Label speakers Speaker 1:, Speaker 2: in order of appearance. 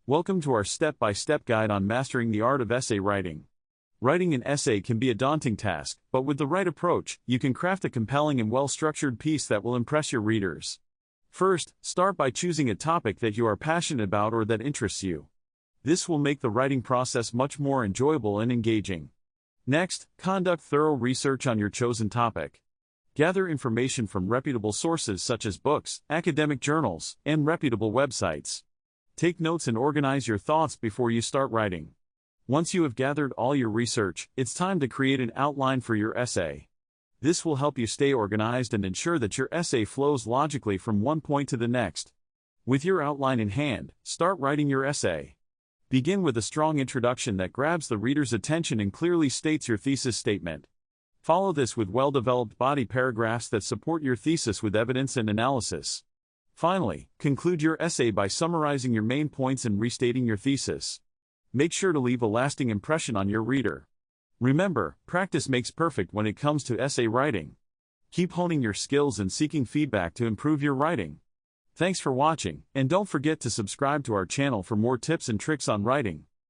Speaker 1: Welcome to our step-by-step guide on mastering the art of essay writing. Writing an essay can be a daunting task, but with the right approach, you can craft a compelling and well-structured piece that will impress your readers. First, start by choosing a topic that you are passionate about or that interests you. This will make the writing process much more enjoyable and engaging. Next, conduct thorough research on your chosen topic. Gather information from reputable sources such as books, academic journals, and reputable websites. Take notes and organize your thoughts before you start writing. Once you have gathered all your research, it's time to create an outline for your essay. This will help you stay organized and ensure that your essay flows logically from one point to the next. With your outline in hand, start writing your essay. Begin with a strong introduction that grabs the reader's attention and clearly states your thesis statement. Follow this with well-developed body paragraphs that support your thesis with evidence and analysis. Finally, conclude your essay by summarizing your main points and restating your thesis. Make sure to leave a lasting impression on your reader. Remember, practice makes perfect when it comes to essay writing. Keep honing your skills and seeking feedback to improve your writing. Thanks for watching, and don't forget to subscribe to our channel for more tips and tricks on writing.